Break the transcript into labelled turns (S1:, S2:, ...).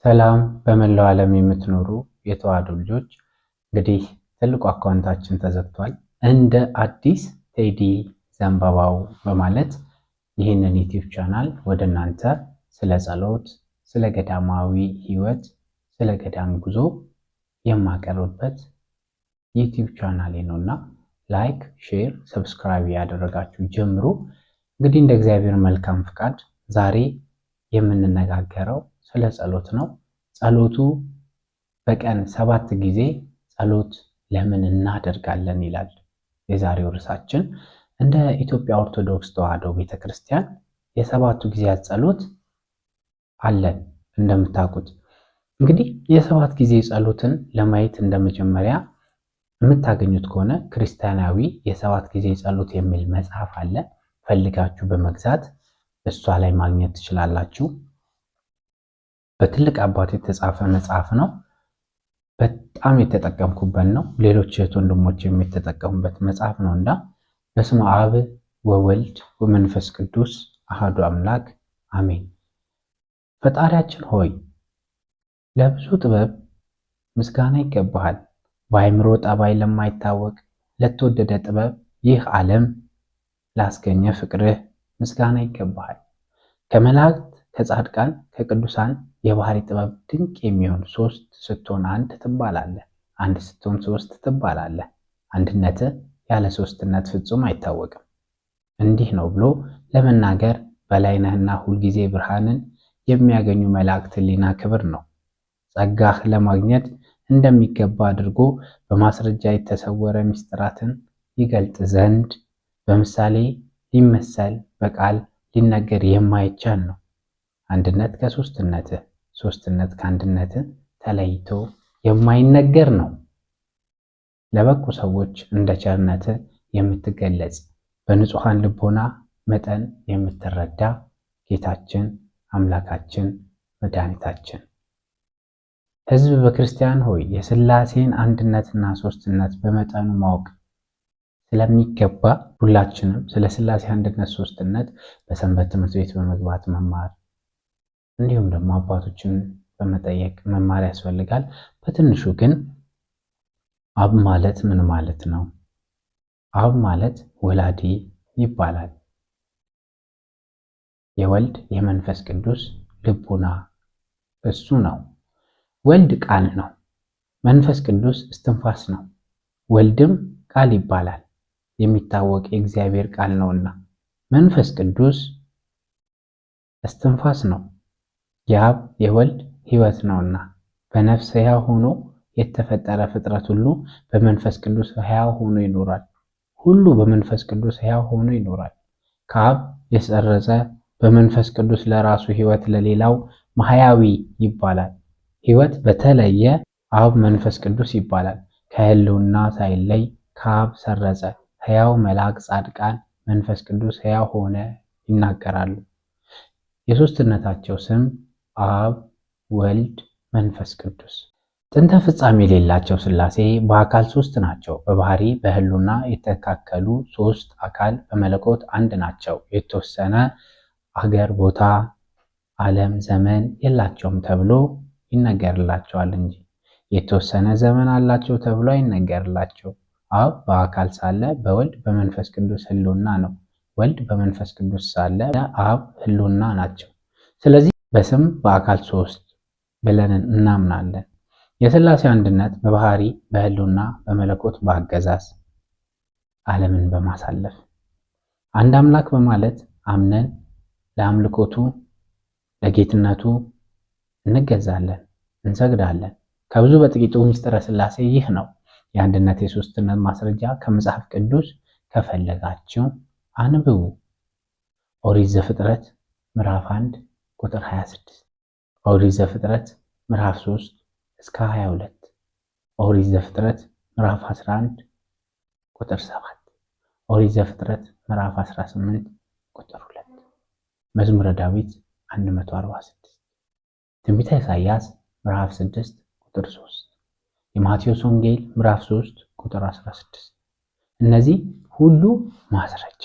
S1: ሰላም በመላው ዓለም የምትኖሩ የተዋሕዶ ልጆች፣ እንግዲህ ትልቁ አካውንታችን ተዘግቷል። እንደ አዲስ ቴዲ ዘንባባው በማለት ይህንን ዩቲዩብ ቻናል ወደ እናንተ ስለ ጸሎት፣ ስለ ገዳማዊ ሕይወት፣ ስለ ገዳም ጉዞ የማቀርብበት ዩቲዩብ ቻናሌ ነውና ላይክ፣ ሼር፣ ሰብስክራይብ ያደረጋችሁ ጀምሩ። እንግዲህ እንደ እግዚአብሔር መልካም ፍቃድ ዛሬ የምንነጋገረው ስለ ጸሎት ነው። ጸሎቱ በቀን 7 ጊዜ ጸሎት ለምን እናደርጋለን ይላል የዛሬው ርዕሳችን። እንደ ኢትዮጵያ ኦርቶዶክስ ተዋሕዶ ቤተክርስቲያን የሰባቱ ጊዜያት ጸሎት አለን። እንደምታውቁት እንግዲህ የሰባት ጊዜ ጸሎትን ለማየት እንደመጀመሪያ የምታገኙት ከሆነ ክርስቲያናዊ የሰባት ጊዜ ጸሎት የሚል መጽሐፍ አለ። ፈልጋችሁ በመግዛት እሷ ላይ ማግኘት ትችላላችሁ። በትልቅ አባት የተጻፈ መጽሐፍ ነው። በጣም የተጠቀምኩበት ነው። ሌሎች እህት ወንድሞች የተጠቀሙበት መጽሐፍ ነውና በስመ አብ ወወልድ ወመንፈስ ቅዱስ አሐዱ አምላክ አሜን። ፈጣሪያችን ሆይ ለብዙ ጥበብ ምስጋና ይገባሃል። በአእምሮ ጠባይ ለማይታወቅ ለተወደደ ጥበብ ይህ ዓለም ላስገኘ ፍቅርህ ምስጋና ይገባሃል። ከመላእክት ከጻድቃን ከቅዱሳን የባህሪ ጥበብ ድንቅ የሚሆን 3 ስትሆን 1 ትባላለህ፣ 1 ስትሆን 3 ትባላለህ። አንድነትህ ያለ ሶስትነት ፍጹም አይታወቅም። እንዲህ ነው ብሎ ለመናገር በላይነህና ሁልጊዜ ብርሃንን የሚያገኙ መላእክት ሕሊና ክብር ነው። ጸጋህ ለማግኘት እንደሚገባ አድርጎ በማስረጃ የተሰወረ ምስጢራትን ይገልጥ ዘንድ በምሳሌ ሊመሰል በቃል ሊነገር የማይቻል ነው። አንድነት ከሶስትነትህ፣ ሶስትነት ከአንድነትህ ተለይቶ የማይነገር ነው። ለበቁ ሰዎች እንደ ቸርነትህ የምትገለጽ በንጹሐን ልቦና መጠን የምትረዳ ጌታችን አምላካችን መድኃኒታችን ሕዝብ በክርስቲያን ሆይ የሥላሴን አንድነትና ሶስትነት በመጠኑ ማወቅ ስለሚገባ ሁላችንም ስለ ሥላሴ አንድነት ሶስትነት በሰንበት ትምህርት ቤት በመግባት መማር እንዲሁም ደግሞ አባቶችን በመጠየቅ መማር ያስፈልጋል። በትንሹ ግን አብ ማለት ምን ማለት ነው? አብ ማለት ወላዲ ይባላል። የወልድ የመንፈስ ቅዱስ ልቡና እሱ ነው። ወልድ ቃል ነው። መንፈስ ቅዱስ እስትንፋስ ነው። ወልድም ቃል ይባላል፣ የሚታወቅ የእግዚአብሔር ቃል ነውና። መንፈስ ቅዱስ እስትንፋስ ነው፣ የአብ የወልድ ሕይወት ነውና። በነፍስ ሕያው ሆኖ የተፈጠረ ፍጥረት ሁሉ በመንፈስ ቅዱስ ሕያው ሆኖ ይኖራል። ሁሉ በመንፈስ ቅዱስ ሕያው ሆኖ ይኖራል። ከአብ የሰረጸ በመንፈስ ቅዱስ ለራሱ ሕይወት ለሌላው ማህያዊ ይባላል። ሕይወት በተለየ አብ መንፈስ ቅዱስ ይባላል። ከሕልውና ሳይለይ ከአብ ሰረጸ ሕያው መልአክ ጻድቃን መንፈስ ቅዱስ ሕያው ሆነ ይናገራሉ። የሦስትነታቸው ስም አብ ወልድ መንፈስ ቅዱስ። ጥንተ ፍጻሜ የሌላቸው ሥላሴ በአካል 3 ናቸው። በባህሪ በሕልውና የተካከሉ 3 አካል በመለኮት አንድ ናቸው። የተወሰነ አገር፣ ቦታ፣ ዓለም፣ ዘመን የላቸውም ተብሎ ይነገርላቸዋል እንጂ የተወሰነ ዘመን አላቸው ተብሎ አይነገርላቸው። አብ በአካል ሳለ በወልድ በመንፈስ ቅዱስ ሕልውና ነው። ወልድ በመንፈስ ቅዱስ ሳለ አብ ሕልውና ናቸው። ስለዚህ በስም በአካል 3 ብለን እናምናለን። የሥላሴ አንድነት በባህሪ በሕልውና በመለኮት በአገዛዝ ዓለምን በማሳለፍ አንድ አምላክ በማለት አምነን ለአምልኮቱ ለጌትነቱ እንገዛለን፣ እንሰግዳለን። ከብዙ በጥቂቱ ምስጢረ ሥላሴ ይህ ነው። የአንድነት የሶስትነት ማስረጃ ከመጽሐፍ ቅዱስ ከፈለጋችሁ አንብቡ። ኦሪት ዘፍጥረት ምዕራፍ 1 ቁጥር 26፣ ኦሪት ዘፍጥረት ምዕራፍ 3 እስከ 22፣ ኦሪት ዘፍጥረት ምዕራፍ 11 ቁጥር 7፣ ኦሪት ዘፍጥረት ምዕራፍ 18 ቁጥር 2፣ መዝሙረ ዳዊት 146፣ ትንቢተ ኢሳይያስ ምዕራፍ 6 ቁጥር 3፣ የማቴዎስ ወንጌል ምዕራፍ 3 ቁጥር 16። እነዚህ ሁሉ ማስረጃ